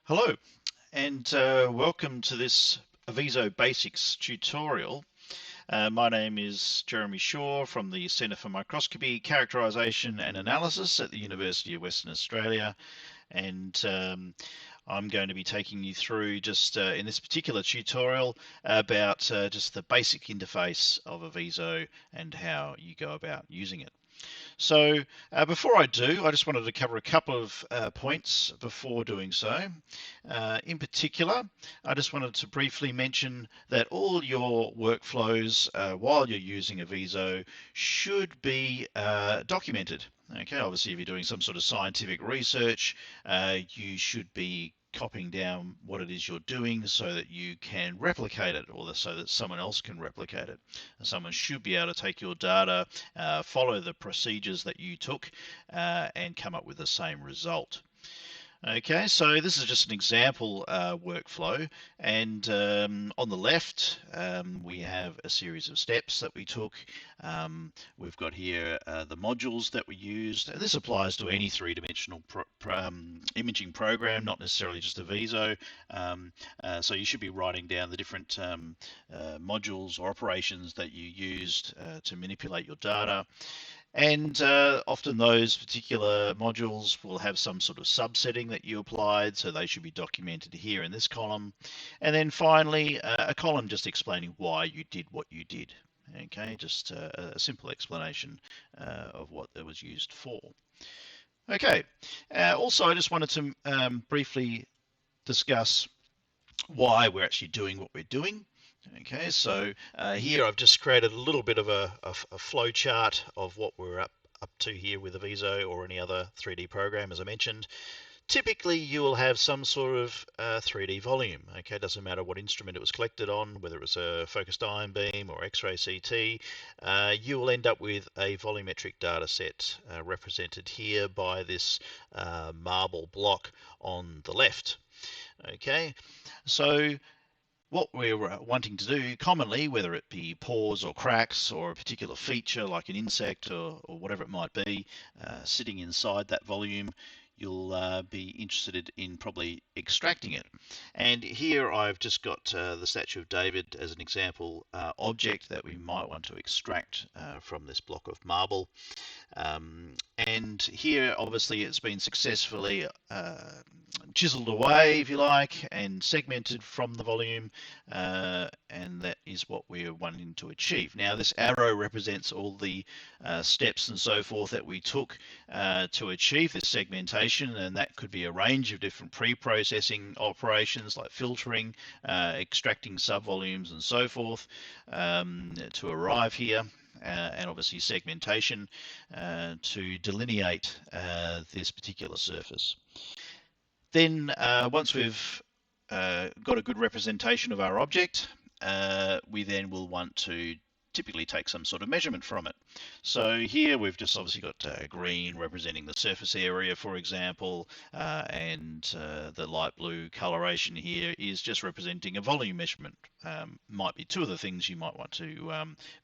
Hello, and welcome to this Avizo Basics tutorial. My name is Jeremy Shaw from the Centre for Microscopy, Characterisation and Analysis at the University of Western Australia, and I'm going to be taking you through just in this particular tutorial about just the basic interface of Avizo and how you go about using it. So before I do, I just wanted to cover a couple of points before doing so. In particular, I just wanted to briefly mention that all your workflows while you're using Avizo should be documented. Okay, obviously if you're doing some sort of scientific research, you should be copying down what it is you're doing so that you can replicate it, or so that someone else can replicate it. And someone should be able to take your data, follow the procedures that you took, and come up with the same result. Okay, so this is just an example workflow, and on the left we have a series of steps that we took. We've got here the modules that we used, and this applies to any three-dimensional imaging program, not necessarily just Avizo. So you should be writing down the different modules or operations that you used to manipulate your data. And often those particular modules will have some sort of subsetting that you applied, so they should be documented here in this column. And then finally, a column just explaining why you did what you did. Okay, just a simple explanation of what it was used for. Okay, also I just wanted to briefly discuss why we're actually doing what we're doing. Okay, so here I've just created a little bit of a flow chart of what we're up to here with Avizo or any other 3D program, as I mentioned. Typically, you will have some sort of 3D volume. Okay, doesn't matter what instrument it was collected on, whether it was a focused ion beam or X-ray CT, you will end up with a volumetric data set represented here by this marble block on the left. Okay, so what we're wanting to do commonly, whether it be pores or cracks or a particular feature like an insect or whatever it might be, sitting inside that volume, you'll be interested in probably extracting it. And here I've just got the statue of David as an example object that we might want to extract from this block of marble. And here obviously it's been successfully chiseled away, if you like, and segmented from the volume, and that is what we're wanting to achieve. Now this arrow represents all the steps and so forth that we took to achieve this segmentation, and that could be a range of different pre-processing operations like filtering, extracting subvolumes and so forth to arrive here. And obviously segmentation to delineate this particular surface. Then once we've got a good representation of our object, we then will want to typically take some sort of measurement from it. So here we've just obviously got green representing the surface area, for example, and the light blue coloration here is just representing a volume measurement. Might be two of the things you might want to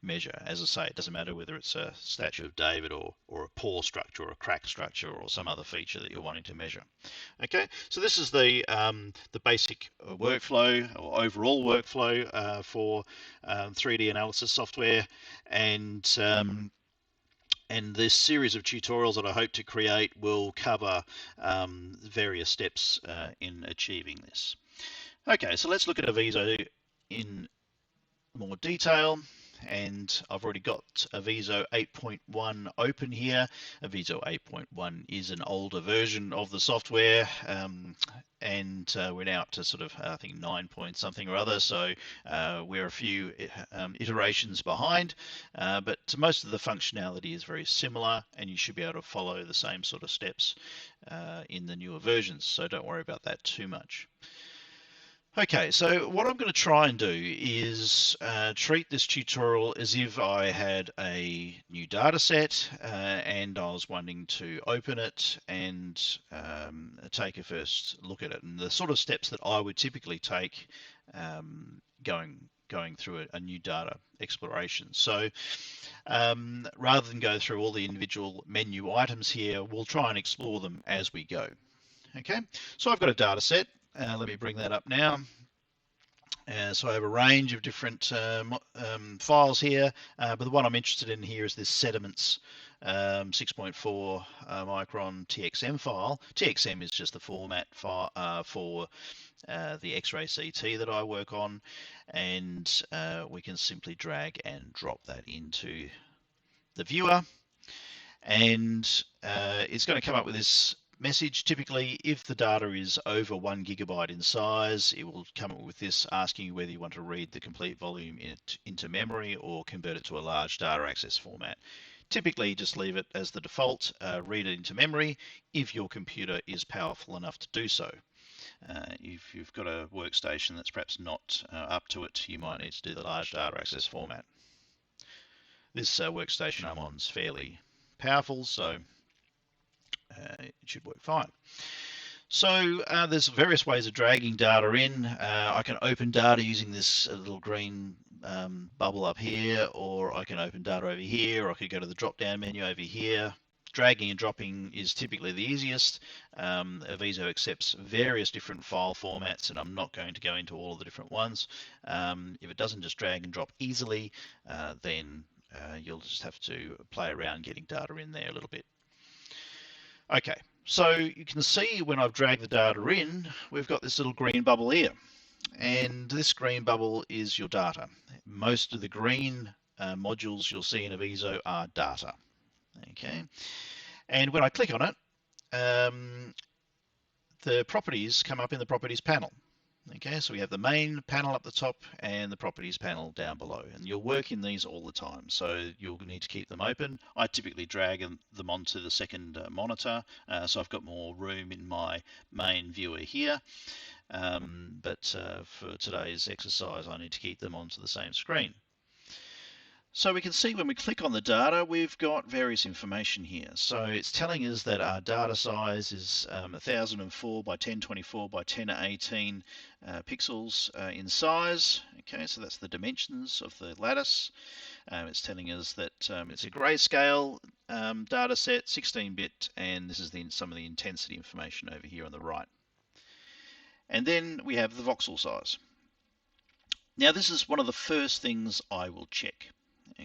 measure. As I say, it doesn't matter whether it's a statue of David or a pore structure or a crack structure or some other feature that you're wanting to measure. Okay, so this is the basic workflow or overall workflow for 3D analysis software, and this series of tutorials that I hope to create will cover various steps in achieving this. Okay, so let's look at Avizo in more detail. And I've already got Avizo 8.1 open here. Avizo 8.1 is an older version of the software, and we're now up to sort of, I think, 9 point something or other, so we're a few iterations behind, but most of the functionality is very similar, and you should be able to follow the same sort of steps in the newer versions, so don't worry about that too much. Okay, so what I'm going to try and do is treat this tutorial as if I had a new data set and I was wanting to open it and take a first look at it, and the sort of steps that I would typically take going through a new data exploration. So rather than go through all the individual menu items here, we'll try and explore them as we go. Okay, so I've got a data set. Let me bring that up now. So I have a range of different files here, but the one I'm interested in here is this sediments 6.4 micron TXM file. TXM is just the format for the X-ray CT that I work on, and we can simply drag and drop that into the viewer, and it's going to come up with this message. Typically, if the data is over 1 gigabyte in size, it will come up with this asking you whether you want to read the complete volume into memory or convert it to a large data access format. Typically, just leave it as the default, read it into memory if your computer is powerful enough to do so. If you've got a workstation that's perhaps not up to it, you might need to do the large data access format. This workstation I'm on is fairly powerful, so it should work fine. So there's various ways of dragging data in. I can open data using this little green bubble up here, or I can open data over here, or I could go to the drop-down menu over here. Dragging and dropping is typically the easiest. Avizo accepts various different file formats, and I'm not going to go into all of the different ones. If it doesn't just drag and drop easily, then you'll just have to play around getting data in there a little bit. Okay, so you can see when I've dragged the data in, we've got this little green bubble here. And this green bubble is your data. Most of the green modules you'll see in Avizo are data. Okay, and when I click on it, the properties come up in the properties panel. Okay, so we have the main panel up the top and the properties panel down below, and you'll work in these all the time, so you'll need to keep them open. I typically drag them onto the second monitor, so I've got more room in my main viewer here, but for today's exercise I need to keep them onto the same screen. So we can see when we click on the data, we've got various information here. So it's telling us that our data size is 1004 by 1024 by 1018 pixels in size. Okay, so that's the dimensions of the lattice. It's telling us that it's a grayscale data set, 16-bit, and this is some of the intensity information over here on the right. And then we have the voxel size. Now this is one of the first things I will check.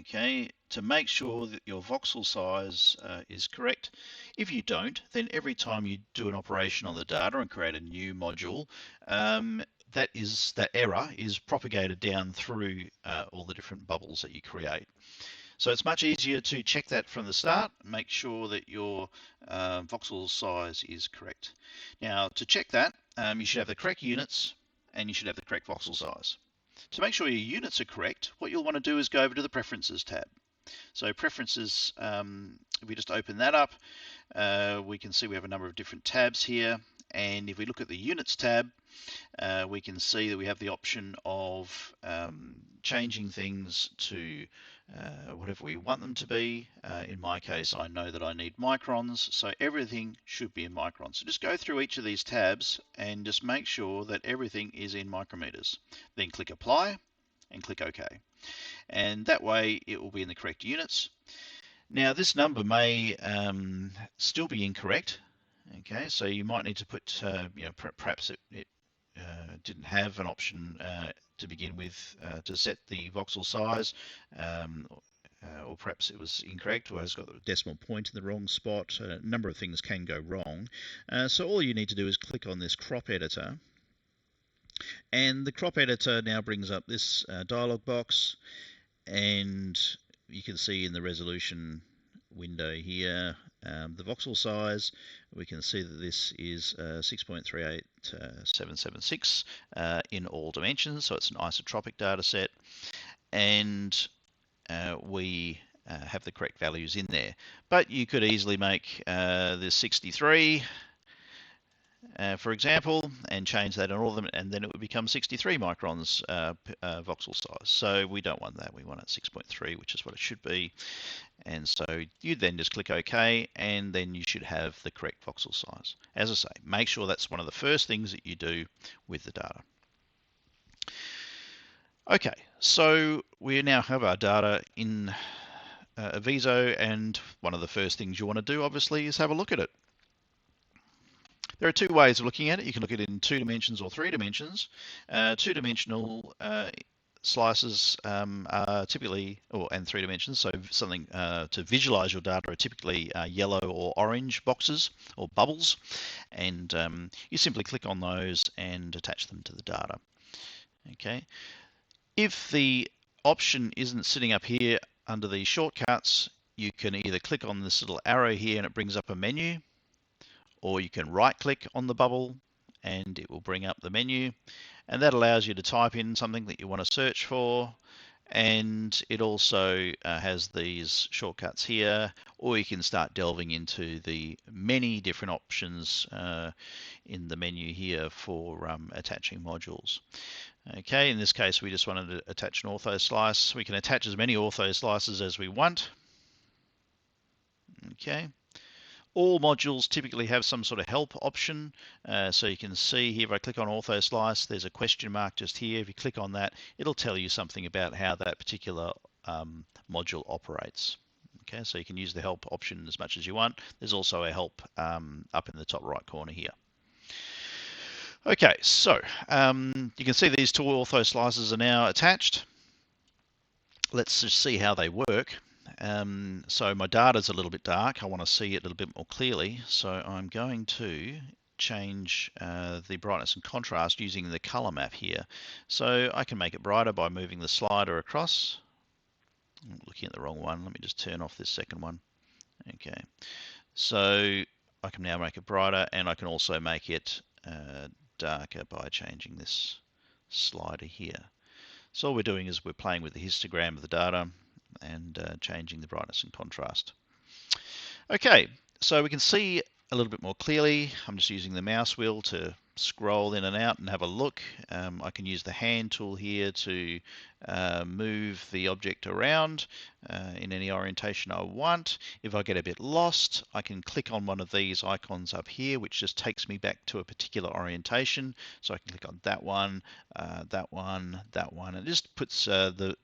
Okay, to make sure that your voxel size is correct. If you don't, then every time you do an operation on the data and create a new module, that error is propagated down through all the different bubbles that you create. So it's much easier to check that from the start, make sure that your voxel size is correct. Now to check that, you should have the correct units and you should have the correct voxel size. To make sure your units are correct, what you'll want to do is go over to the Preferences tab. So Preferences, if we just open that up, we can see we have a number of different tabs here. And if we look at the Units tab, we can see that we have the option of changing things to whatever we want them to be. In my case, I know that I need microns, so everything should be in microns. So just go through each of these tabs and just make sure that everything is in micrometers. Then click Apply and click OK. And that way it will be in the correct units. Now this number may still be incorrect. Okay, so you might need to put, perhaps it didn't have an option to begin with to set the voxel size, or perhaps it was incorrect, or has got the decimal point in the wrong spot. A number of things can go wrong. So all you need to do is click on this crop editor, and the crop editor now brings up this dialog box, and you can see in the resolution window here the voxel size. We can see that this is 6.38776 in all dimensions, so it's an isotropic data set, and we have the correct values in there. But you could easily make this 63 for example, and change that in all of them, and then it would become 63 microns voxel size. So we don't want that. We want it 6.3, which is what it should be. And so you then just click OK, and then you should have the correct voxel size. As I say, make sure that's one of the first things that you do with the data. Okay, so we now have our data in Avizo, and one of the first things you want to do, obviously, is have a look at it. There are two ways of looking at it. You can look at it in 2 dimensions or 3 dimensions. Two-dimensional slices are typically, and 3 dimensions, so something to visualize your data are typically yellow or orange boxes or bubbles, and you simply click on those and attach them to the data. Okay. If the option isn't sitting up here under these shortcuts, you can either click on this little arrow here and it brings up a menu, or you can right click on the bubble and it will bring up the menu, and that allows you to type in something that you want to search for, and it also has these shortcuts here, or you can start delving into the many different options in the menu here for attaching modules. Okay, in this case we just wanted to attach an ortho slice. We can attach as many ortho slices as we want. Okay. All modules typically have some sort of help option, so you can see here if I click on ortho slice, there's a question mark just here. If you click on that, it'll tell you something about how that particular module operates. Okay, so you can use the help option as much as you want. There's also a help up in the top right corner here. Okay, so you can see these two ortho slices are now attached. Let's just see how they work. So my data is a little bit dark. I want to see it a little bit more clearly. So I'm going to change the brightness and contrast using the color map here. So I can make it brighter by moving the slider across. I'm looking at the wrong one. Let me just turn off this second one. Okay. So I can now make it brighter, and I can also make it darker by changing this slider here. So all we're doing is we're playing with the histogram of the data and changing the brightness and contrast. Okay, so we can see a little bit more clearly. I'm just using the mouse wheel to scroll in and out and have a look. I can use the hand tool here to move the object around in any orientation I want. If I get a bit lost, I can click on one of these icons up here, which just takes me back to a particular orientation. So I can click on that one, that one, that one, and it just puts the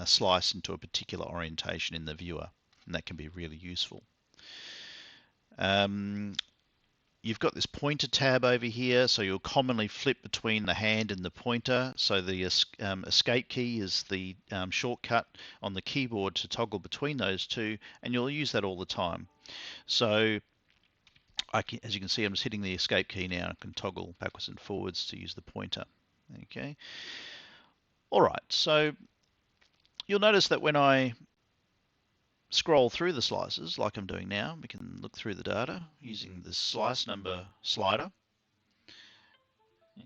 slice into a particular orientation in the viewer, and that can be really useful. You've got this pointer tab over here, so you'll commonly flip between the hand and the pointer. So the escape key is the shortcut on the keyboard to toggle between those two, and you'll use that all the time. So as you can see, I'm just hitting the escape key now. I can toggle backwards and forwards to use the pointer. Okay. All right, so you'll notice that when I scroll through the slices like I'm doing now, we can look through the data using the slice number slider.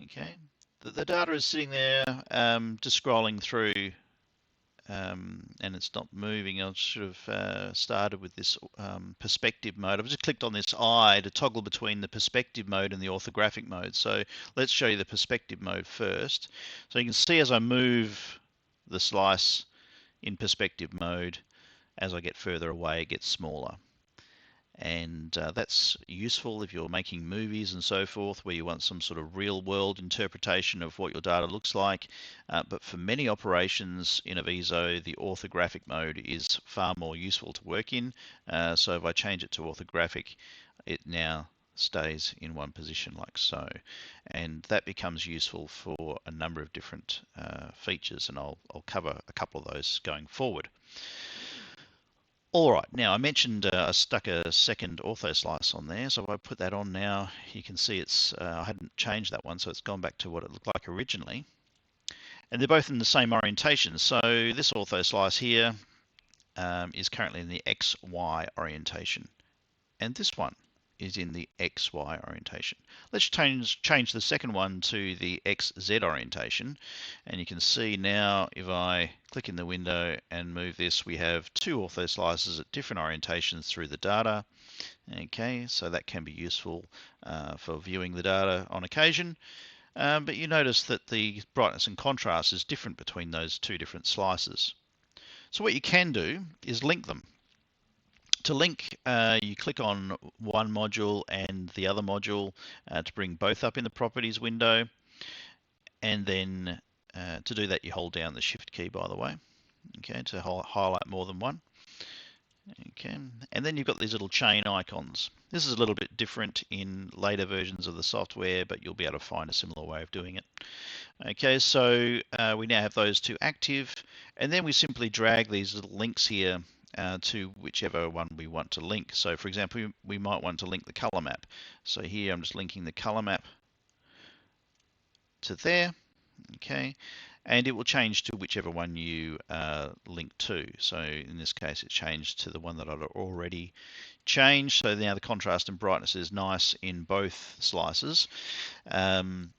Okay, the data is sitting there just scrolling through and it's not moving. I should have started with this perspective mode. I've just clicked on this eye to toggle between the perspective mode and the orthographic mode. So let's show you the perspective mode first. So you can see as I move the slice in perspective mode, as I get further away, it gets smaller. And that's useful if you're making movies and so forth, where you want some sort of real world interpretation of what your data looks like. But for many operations in Avizo, the orthographic mode is far more useful to work in. So if I change it to orthographic, it now stays in one position like so. And that becomes useful for a number of different features, and I'll cover a couple of those going forward. All right, now I mentioned I stuck a second ortho slice on there, so if I put that on now, you can see it's I hadn't changed that one, so it's gone back to what it looked like originally. And they're both in the same orientation. So this ortho slice here is currently in the XY orientation, and this one is in the XY orientation. Let's change the second one to the XZ orientation, and you can see now if I click in the window and move this, we have two ortho slices at different orientations through the data. Okay, so that can be useful for viewing the data on occasion, but you notice that the brightness and contrast is different between those two different slices. So what you can do is link them. To link, you click on one module and the other module to bring both up in the properties window, and then to do that you hold down the shift key, by the way, okay, to highlight more than one. Okay, and then you've got these little chain icons. This is a little bit different in later versions of the software, but you'll be able to find a similar way of doing it. Okay, so we now have those two active, and then we simply drag these little links here to whichever one we want to link. So for example, we might want to link the color map. So here I'm just linking the color map to there, okay, and it will change to whichever one you link to. So in this case, it changed to the one that I'd already changed. So now the contrast and brightness is nice in both slices. And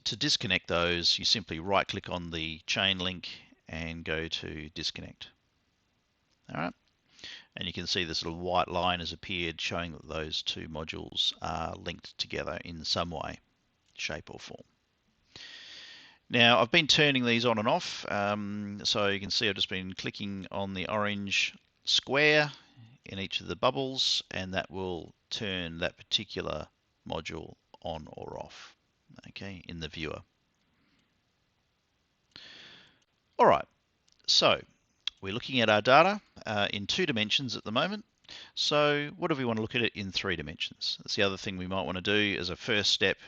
to disconnect those, you simply right click on the chain link and go to disconnect. All right. And you can see this little white line has appeared showing that those two modules are linked together in some way, shape or form. Now I've been turning these on and off, so you can see I've just been clicking on the orange square in each of the bubbles, and that will turn that particular module on or off, okay, in the viewer. All right, so we're looking at our data in 2 dimensions at the moment. So what if we want to look at it in 3 dimensions? That's the other thing we might want to do as a first step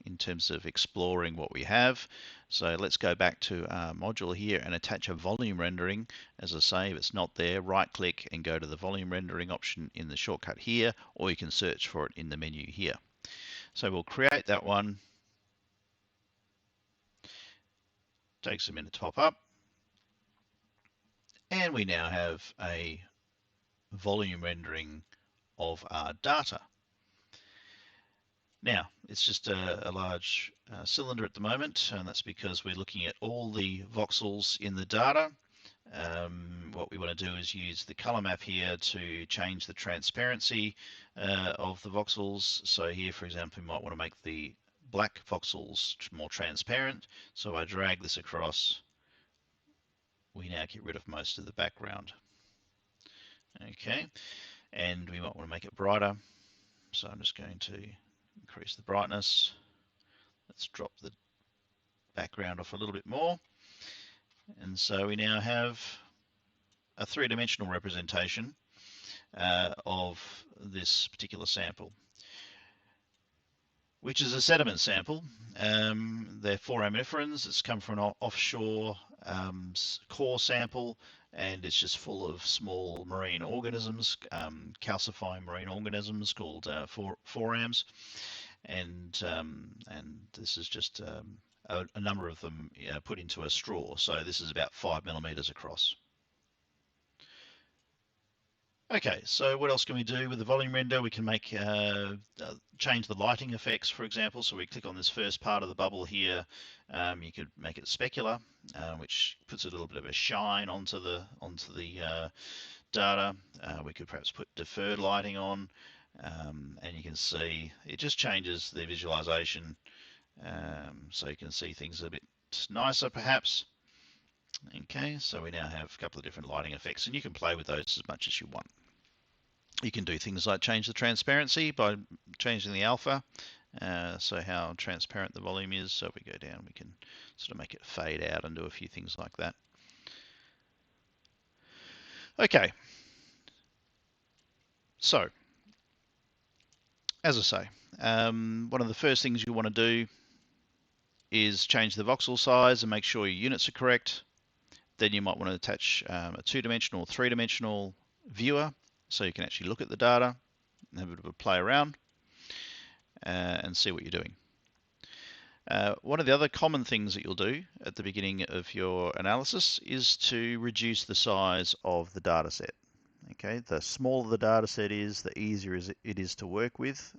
in terms of exploring what we have. So let's go back to our module here and attach a volume rendering. As I say, if it's not there, right click and go to the volume rendering option in the shortcut here, or you can search for it in the menu here. So we'll create that one. Takes a minute to pop up. And we now have a volume rendering of our data. Now, it's just a large cylinder at the moment, and that's because we're looking at all the voxels in the data. What we want to do is use the color map here to change the transparency of the voxels. So here, for example, we might want to make the black voxels more transparent. So I drag this across. We now get rid of most of the background. Okay, and we might want to make it brighter. So I'm just going to increase the brightness. Let's drop the background off a little bit more. And so we now have a 3-dimensional representation of this particular sample, which is a sediment sample. They're foraminiferans. It's come from an offshore core sample, and it's just full of small marine organisms, calcifying marine organisms called forams. And this is just a number of them put into a straw. So this is about 5 millimeters across. Okay, so what else can we do with the volume render? We can make change the lighting effects, for example. So we click on this first part of the bubble here. You could make it specular, which puts a little bit of a shine onto the data. We could perhaps put deferred lighting on, and you can see it just changes the visualization, so you can see things a bit nicer, perhaps. Okay, so we now have a couple of different lighting effects, and you can play with those as much as you want. You can do things like change the transparency by changing the alpha, so how transparent the volume is. So if we go down, we can sort of make it fade out and do a few things like that. Okay, so as I say, one of the first things you want to do is change the voxel size and make sure your units are correct. Then you might want to attach a 2-dimensional or 3-dimensional viewer so you can actually look at the data and have a bit of a play around and see what you're doing. One of the other common things that you'll do at the beginning of your analysis is to reduce the size of the data set. Okay, the smaller the data set is, the easier it is to work with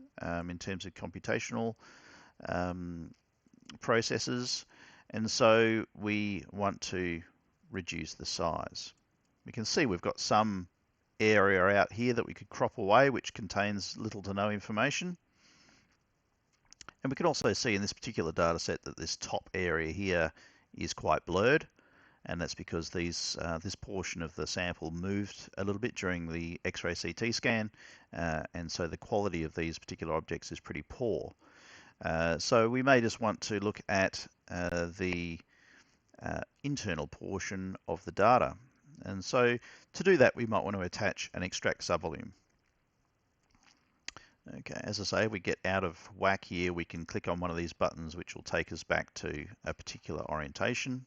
in terms of computational processes, and so we want to reduce the size. We can see we've got some area out here that we could crop away, which contains little to no information. And we can also see in this particular data set that this top area here is quite blurred, and that's because this portion of the sample moved a little bit during the X-ray CT scan, and so the quality of these particular objects is pretty poor. So we may just want to look at the internal portion of the data. And so to do that, we might want to attach an extract subvolume. Okay, as I say, we get out of whack here, we can click on one of these buttons which will take us back to a particular orientation.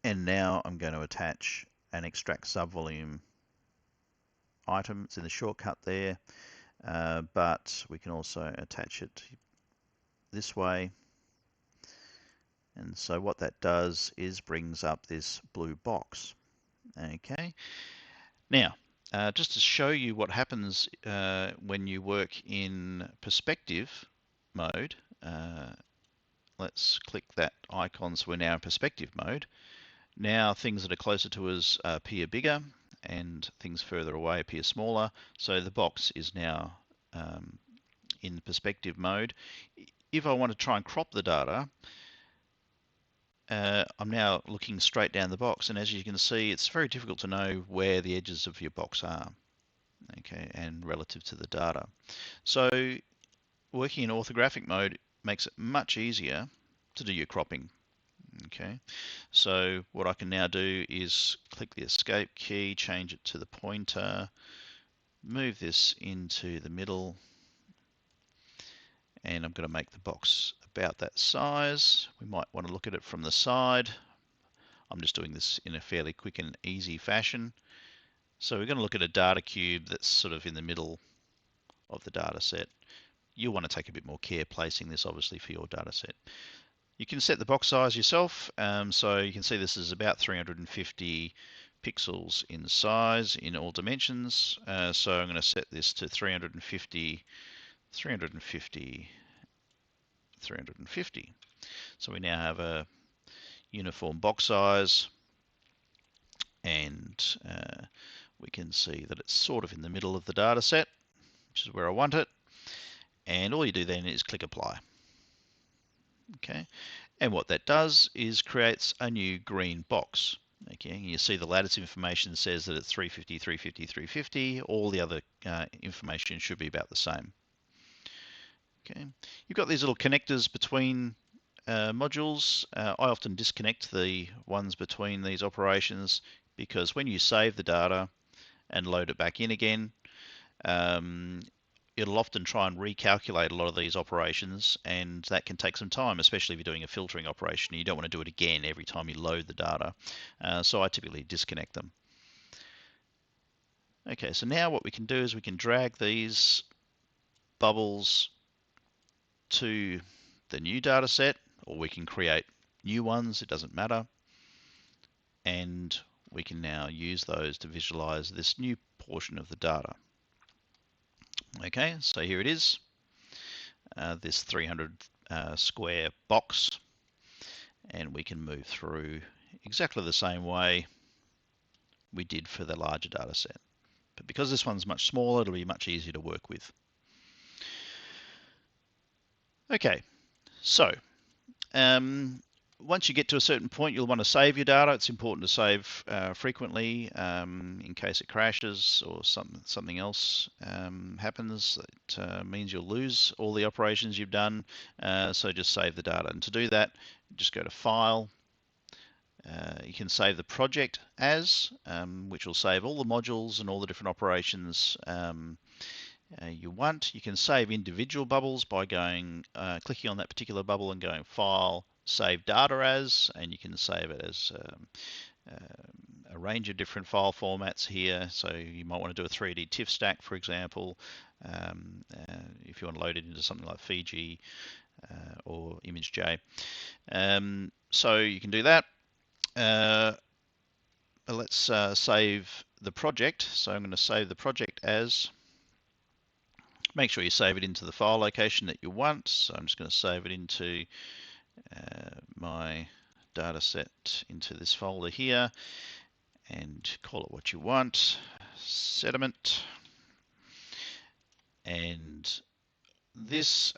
And now I'm going to attach an extract subvolume item. It's in the shortcut there, but we can also attach it this way. And so what that does is brings up this blue box. Okay, now just to show you what happens when you work in perspective mode, let's click that icon so we're now in perspective mode. Now things that are closer to us appear bigger and things further away appear smaller. So the box is now in perspective mode. If I want to try and crop the data, I'm now looking straight down the box, and as you can see, it's very difficult to know where the edges of your box are, okay, and relative to the data. So working in orthographic mode makes it much easier to do your cropping. Okay, so what I can now do is click the escape key, change it to the pointer, move this into the middle, and I'm going to make the box about that size. We might want to look at it from the side. I'm just doing this in a fairly quick and easy fashion. So we're going to look at a data cube that's sort of in the middle of the data set. You'll want to take a bit more care placing this obviously for your data set. You can set the box size yourself, so you can see this is about 350 pixels in size in all dimensions. So I'm going to set this to 350, 350, 350. So we now have a uniform box size, and we can see that it's sort of in the middle of the data set, which is where I want it. And all you do then is click apply. Okay, and what that does is creates a new green box. Okay, you see the lattice information says that it's 350, 350, 350. All the other information should be about the same. Okay, you've got these little connectors between modules. I often disconnect the ones between these operations because when you save the data and load it back in again, it'll often try and recalculate a lot of these operations, and that can take some time, especially if you're doing a filtering operation. You don't want to do it again every time you load the data. So I typically disconnect them. Okay, so now what we can do is we can drag these bubbles to the new data set, or we can create new ones, it doesn't matter. And we can now use those to visualize this new portion of the data. Okay, so here it is, this 300 square box, and we can move through exactly the same way we did for the larger data set. But because this one's much smaller, it'll be much easier to work with. Okay, so once you get to a certain point, you'll want to save your data. It's important to save frequently in case it crashes or something else happens that means you'll lose all the operations you've done. So just save the data. And to do that, just go to File. You can save the project as, which will save all the modules and all the different operations you want. You can save individual bubbles by going clicking on that particular bubble and going File, Save Data As, and you can save it as a range of different file formats here. So you might want to do a 3D TIFF stack, for example, if you want to load it into something like Fiji or ImageJ. So you can do that. Let's save the project. So I'm going to save the project as. Make sure you save it into the file location that you want. So I'm just going to save it into my data set into this folder here and call it what you want, sediment. And this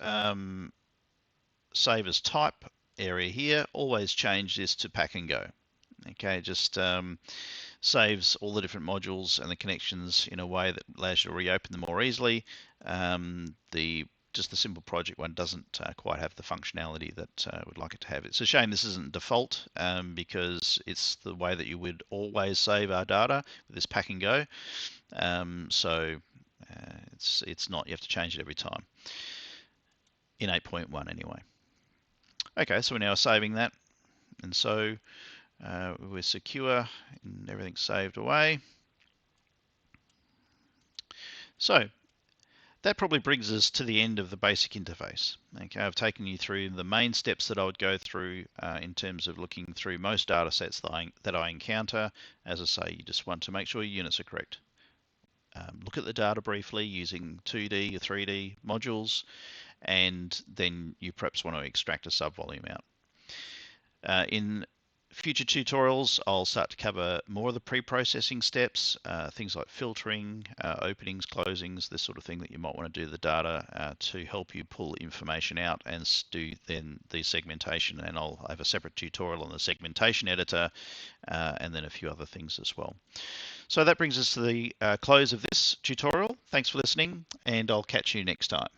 save as type area here, always change this to pack and go. Okay, just saves all the different modules and the connections in a way that allows you to reopen them more easily. The just the simple project one doesn't quite have the functionality that we'd like it to have. It's a shame this isn't default because it's the way that you would always save our data with this pack and go. So it's not, you have to change it every time in 8.1 anyway. Okay, so we're now saving that, and so we're secure and everything's saved away. So that probably brings us to the end of the basic interface. Okay, I've taken you through the main steps that I would go through in terms of looking through most data sets that I encounter. As I say, you just want to make sure your units are correct. Look at the data briefly using 2D or 3D modules, and then you perhaps want to extract a subvolume out. In future tutorials, I'll start to cover more of the pre-processing steps, things like filtering, openings, closings, this sort of thing that you might want to do the data to help you pull information out and do then the segmentation. And I'll have a separate tutorial on the segmentation editor and then a few other things as well. So that brings us to the close of this tutorial. Thanks for listening, and I'll catch you next time.